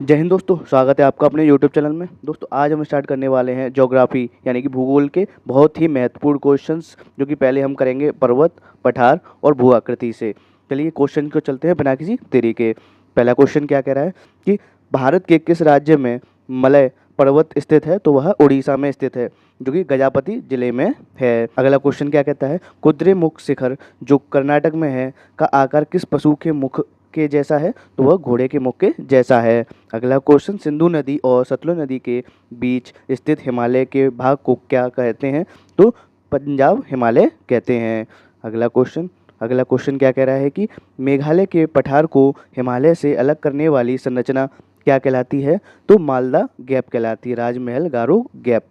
जय हिंद दोस्तों, स्वागत है आपका अपने यूट्यूब चैनल में। दोस्तों आज हम स्टार्ट करने वाले हैं ज्योग्राफी यानी कि भूगोल के बहुत ही महत्वपूर्ण क्वेश्चंस, जो कि पहले हम करेंगे पर्वत, पठार और भू आकृति से। चलिए क्वेश्चन को चलते हैं बिना किसी देरी के। पहला क्वेश्चन क्या कह रहा है कि भारत के किस राज्य में मलय पर्वत स्थित है? तो वह उड़ीसा में स्थित है, जो कि गजापति जिले में है। अगला क्वेश्चन क्या कहता है, कुद्रेमुख शिखर जो कर्नाटक में है का आकार किस पशु के मुख के जैसा है? तो वह घोड़े के मुख के जैसा है। अगला क्वेश्चन, सिंधु नदी और सतलुज नदी के बीच स्थित हिमालय के भाग को क्या कहते हैं? तो पंजाब हिमालय कहते हैं। अगला क्वेश्चन क्या कह रहा है कि मेघालय के पठार को हिमालय से अलग करने वाली संरचना क्या कहलाती है? तो मालदा गैप कहलाती है, राजमहल गारो गैप।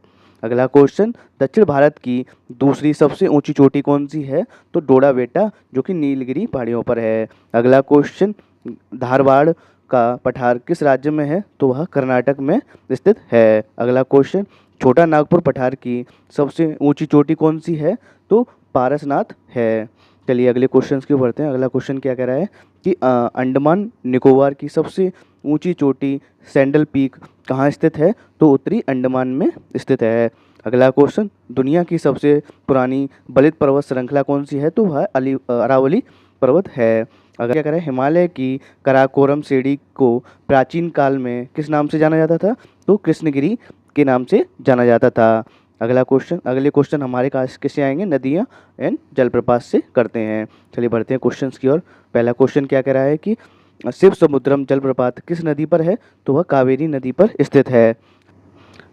अगला क्वेश्चन, दक्षिण भारत की दूसरी सबसे ऊंची चोटी कौन सी है? तो डोडा बेटा, जो कि नीलगिरी पहाड़ियों पर है। अगला क्वेश्चन, धारवाड़ का पठार किस राज्य में है? तो वह कर्नाटक में स्थित है। अगला क्वेश्चन, छोटा नागपुर पठार की सबसे ऊंची चोटी कौन सी है? तो पारसनाथ है। चलिए अगले क्वेश्चन की ओर बढ़ते हैं। अगला क्वेश्चन क्या कह रहा है कि अंडमान निकोबार की सबसे ऊंची चोटी सैंडल पीक कहाँ स्थित है? तो उत्तरी अंडमान में स्थित है। अगला क्वेश्चन, दुनिया की सबसे पुरानी बलित पर्वत श्रृंखला कौन सी है? तो वह अरावली पर्वत है। अगर क्या करें, हिमालय की कराकोरम श्रेणी को प्राचीन काल में किस नाम से जाना जाता था? तो कृष्णगिरी के नाम से जाना जाता था। अगले क्वेश्चन हमारे पास किससे आएंगे? नदियाँ एंड जलप्रपात से करते हैं। चलिए बढ़ते हैं क्वेश्चंस की ओर। पहला क्वेश्चन क्या कह रहा है कि शिव समुद्रम जलप्रपात किस नदी पर है? तो वह कावेरी नदी पर स्थित है।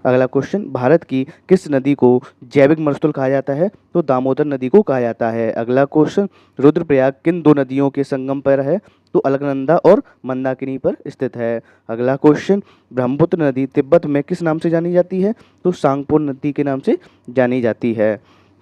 अगला क्वेश्चन, भारत की किस नदी को जैविक मरुस्थल कहा जाता है? तो दामोदर नदी को कहा जाता है। अगला क्वेश्चन, रुद्रप्रयाग किन दो नदियों के संगम पर है? तो अलकनंदा और मंदाकिनी पर स्थित है। अगला क्वेश्चन, ब्रह्मपुत्र नदी तिब्बत में किस नाम से जानी जाती है? तो सांगपो नदी के नाम से जानी जाती है।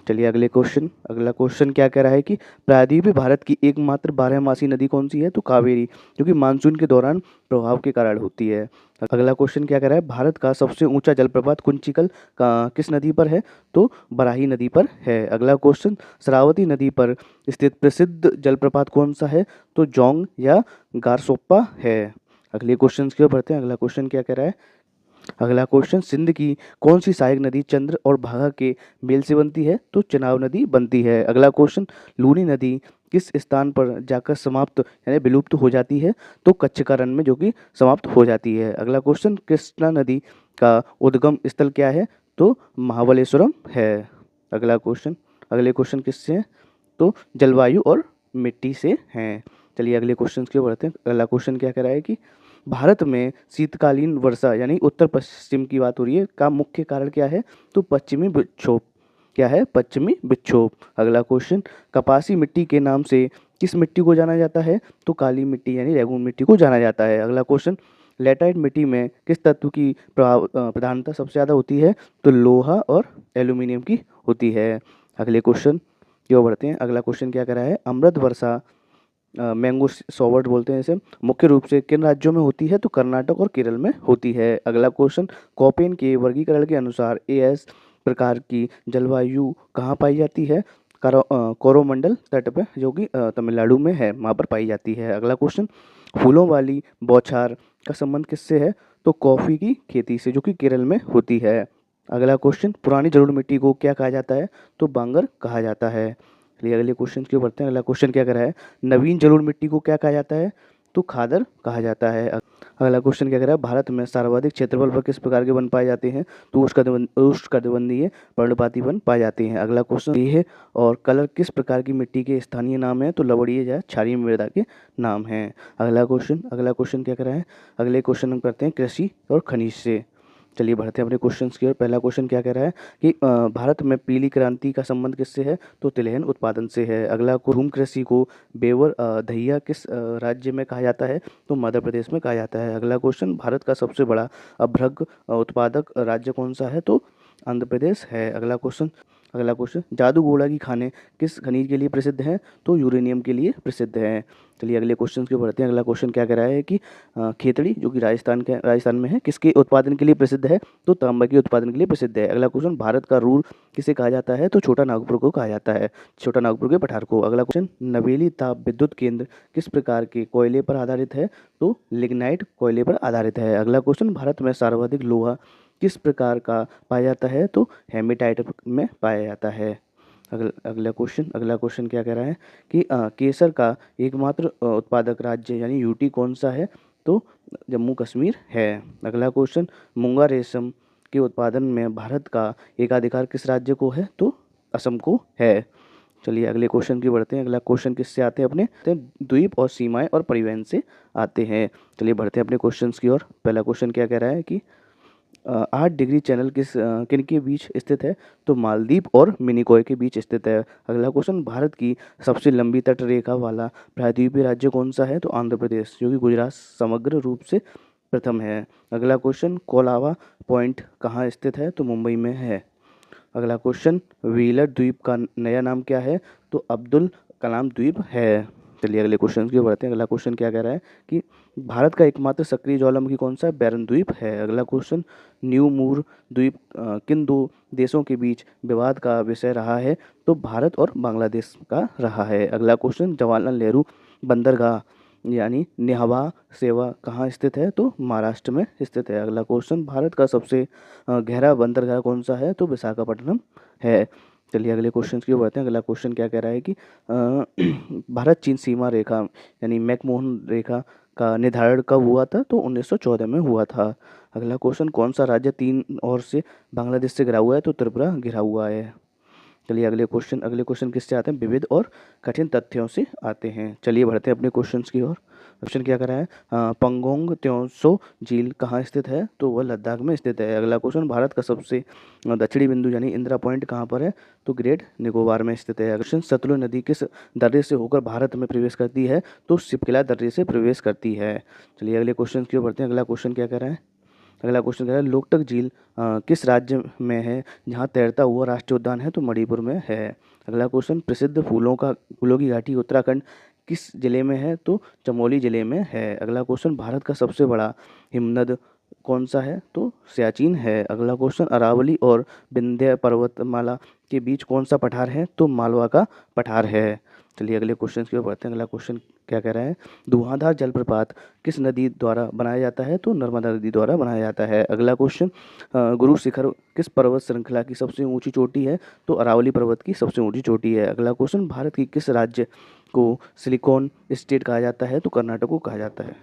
चलिए अगला क्वेश्चन क्या कह रहा है कि प्रायद्वीपीय भारत की एकमात्र बारहमासी नदी कौन सी है? तो कावेरी, जो कि मानसून के दौरान प्रभाव के कारण होती है। अगला क्वेश्चन क्या कह रहा है, भारत का सबसे ऊंचा जलप्रपात कुंचिकल का किस नदी पर है? तो बराही नदी पर है। अगला क्वेश्चन, शरावती नदी पर स्थित प्रसिद्ध जलप्रपात कौन सा है? तो जोंग या गारसोप्पा है। अगले क्वेश्चन की ओर बढ़ते हैं। अगला क्वेश्चन, सिंध की कौन सी सहायक नदी चंद्र और भागा के मेल से बनती है? तो चनाब नदी बनती है। अगला क्वेश्चन, लूनी नदी किस स्थान पर जाकर समाप्त यानी विलुप्त हो जाती है? तो कच्छ का रण में, जो कि समाप्त हो जाती है। अगला क्वेश्चन, कृष्णा नदी का उद्गम स्थल क्या है? तो महाबलेश्वरम है। अगले क्वेश्चन किससे हैं? तो जलवायु और मिट्टी से हैं। चलिए अगले क्वेश्चन की ओर बढ़ते हैं। अगला क्वेश्चन क्या कह रहा है कि भारत में शीतकालीन वर्षा यानी उत्तर पश्चिम की बात हो रही है का मुख्य कारण क्या है? तो पश्चिमी विक्षोभ। क्या है? पश्चिमी विक्षोभ। अगला क्वेश्चन, कपासी मिट्टी के नाम से किस मिट्टी को जाना जाता है? तो काली मिट्टी यानी रेगून मिट्टी को जाना जाता है। अगला क्वेश्चन, लेटराइट मिट्टी में किस तत्व की प्रधानता सबसे ज़्यादा होती है? तो लोहा और एल्यूमिनियम की होती है। अगले क्वेश्चन की ओर बढ़ते हैं। अगला क्वेश्चन क्या कर रहा है, अमृत वर्षा मैंगो सॉवर्ट बोलते हैं इसे, मुख्य रूप से किन राज्यों में होती है? तो कर्नाटक और केरल में होती है। अगला क्वेश्चन, कॉपेन के वर्गीकरण के अनुसार एएस प्रकार की जलवायु कहाँ पाई जाती है? कोरोमंडल तट पे, जो कि तमिलनाडु में है, वहाँ पर पाई जाती है। अगला क्वेश्चन, फूलों वाली बौछार का संबंध किससे है? तो कॉफ़ी की खेती से, जो कि केरल में होती है। अगला क्वेश्चन, पुरानी जलोढ़ मिट्टी को क्या कहा जाता है? तो बांगर कहा जाता है। चलिए अगले क्वेश्चन की ओर बढ़ते हैं। अगला क्वेश्चन क्या कर रहा है, नवीन जलोढ़ मिट्टी को क्या कहा जाता है? तो खादर कहा जाता है। अगला क्वेश्चन क्या कर रहा है, भारत में सर्वाधिक क्षेत्रफल पर किस प्रकार के वन पाए जाते हैं? तो उष्णकटिबंधीय पर्णपाती वन पाए जाते हैं। अगला क्वेश्चन ये है, और कलर किस प्रकार की मिट्टी के स्थानीय नाम है? तो लवणीय या क्षारीय मृदा के नाम हैं। अगला क्वेश्चन क्या कर रहा है, अगले क्वेश्चन हम करते हैं कृषि और खनिज से। चलिए बढ़ते हैं अपने क्वेश्चंस की ओर। पहला क्वेश्चन क्या कह रहा है कि भारत में पीली क्रांति का संबंध किससे है? तो तिलहन उत्पादन से है। अगला घूम कृषि को बेवर दहिया किस राज्य में कहा जाता है? तो मध्य प्रदेश में कहा जाता है। अगला क्वेश्चन, भारत का सबसे बड़ा अभ्रक उत्पादक राज्य कौन सा है? तो आंध्र प्रदेश है। अगला क्वेश्चन, अगला क्वेश्चन, जादूगोड़ा की खानें किस खनिज के लिए प्रसिद्ध हैं? तो यूरेनियम के लिए प्रसिद्ध हैं। चलिए अगले क्वेश्चन की ओर बढ़ते हैं। अगला क्वेश्चन क्या कह रहा है कि खेतड़ी जो कि राजस्थान में है, किसके उत्पादन के लिए प्रसिद्ध है? तो तांबा के उत्पादन के लिए प्रसिद्ध है। अगला क्वेश्चन, भारत का रूर किसे कहा जाता है? तो छोटा नागपुर को कहा जाता है, छोटा नागपुर के पठार को। अगला क्वेश्चन, नवेली ताप विद्युत केंद्र किस प्रकार के कोयले पर आधारित है? तो लिग्नाइट कोयले पर आधारित है। अगला क्वेश्चन, भारत में सर्वाधिक लोहा किस प्रकार का पाया जाता है? तो हेमेटाइट में पाया जाता है। अगला क्वेश्चन क्या कह रहा है कि केसर का एकमात्र उत्पादक राज्य यानी यूटी कौन सा है? तो जम्मू कश्मीर है। अगला क्वेश्चन, मूंगा रेशम के उत्पादन में भारत का एकाधिकार किस राज्य को है? तो असम को है। चलिए अगले क्वेश्चन की बढ़ते हैं। अगला क्वेश्चन किससे आते हैं अपने? द्वीप और सीमाएं और परिवहन से आते हैं। चलिए बढ़ते हैं अपने क्वेश्चंस की ओर। पहला क्वेश्चन क्या कह रहा है कि 8 डिग्री चैनल किन के बीच स्थित है? तो मालदीव और मिनिकॉय के बीच स्थित है। अगला क्वेश्चन, भारत की सबसे लंबी तट रेखा वाला प्रायद्वीपीय राज्य कौन सा है? तो आंध्र प्रदेश, जो कि गुजरात समग्र रूप से प्रथम है। अगला क्वेश्चन, कोलावा पॉइंट कहाँ स्थित है? तो मुंबई में है। अगला क्वेश्चन, व्हीलर द्वीप का नया नाम क्या है? तो अब्दुल कलाम द्वीप है। चलिए अगले क्वेश्चन की ओर बढ़ते हैं। अगला क्वेश्चन क्या कह रहा है कि भारत का एकमात्र सक्रिय ज्वालामुखी कौन सा है? बैरन द्वीप है। अगला क्वेश्चन, न्यू मूर द्वीप किन दो देशों के बीच विवाद का विषय रहा है? तो भारत और बांग्लादेश का रहा है। अगला क्वेश्चन, जवाहरलाल नेहरू बंदरगाह यानी निहवा सेवा कहाँ स्थित है? तो महाराष्ट्र में स्थित है। अगला क्वेश्चन, भारत का सबसे गहरा बंदरगाह कौन सा है? तो विशाखापट्टनम है। चलिए अगले क्वेश्चन की ओर बढ़ते हैं। अगला क्वेश्चन क्या कह रहा है कि भारत चीन सीमा रेखा यानी मैकमोहन रेखा का निर्धारण कब हुआ था? तो 1914 में हुआ था। अगला क्वेश्चन, कौन सा राज्य तीन ओर से बांग्लादेश से घिरा हुआ है? तो त्रिपुरा घिरा हुआ है। चलिए अगले क्वेश्चन किससे आते हैं? विविध और कठिन तथ्यों से आते हैं। चलिए बढ़ते हैं अपने क्वेश्चंस की ओर। क्वेश्चन क्या कर रहा है? पंगोंग त्योंसो झील कहाँ स्थित है? तो वह लद्दाख में स्थित है। अगला क्वेश्चन, भारत का सबसे दक्षिणी बिंदु यानी इंदिरा पॉइंट कहाँ पर है? तो ग्रेट निकोबार में स्थित है। क्वेश्चन, सतलुज नदी किस दर्रे से होकर भारत में प्रवेश करती है? तो शिपकिला दर्रे से प्रवेश करती है। चलिए अगले क्वेश्चन की ओर बढ़ते हैं। अगला क्वेश्चन क्या कह रहा है? अगला क्वेश्चन कह रहा है, लोकटक झील किस राज्य में है जहाँ तैरता हुआ राष्ट्रीय उद्यान है? तो मणिपुर में है। अगला क्वेश्चन, प्रसिद्ध फूलों की घाटी उत्तराखंड किस जिले में है? तो चमोली जिले में है। अगला क्वेश्चन, भारत का सबसे बड़ा हिमनद कौन सा है? तो सियाचिन है। अगला क्वेश्चन, अरावली और विंध्य पर्वतमाला के बीच कौन सा पठार है? तो मालवा का पठार है। चलिए अगले क्वेश्चन की ओर बढ़ते हैं। अगला क्वेश्चन क्या कह रहा है? धुआंधार जलप्रपात किस नदी द्वारा बनाया जाता है? तो नर्मदा नदी द्वारा बनाया जाता है। अगला क्वेश्चन, गुरु शिखर किस पर्वत श्रृंखला की सबसे ऊंची चोटी है? तो अरावली पर्वत की सबसे ऊंची चोटी है। अगला क्वेश्चन, भारत की किस राज्य को सिलिकॉन स्टेट कहा जाता है? तो कर्नाटक को कहा जाता है।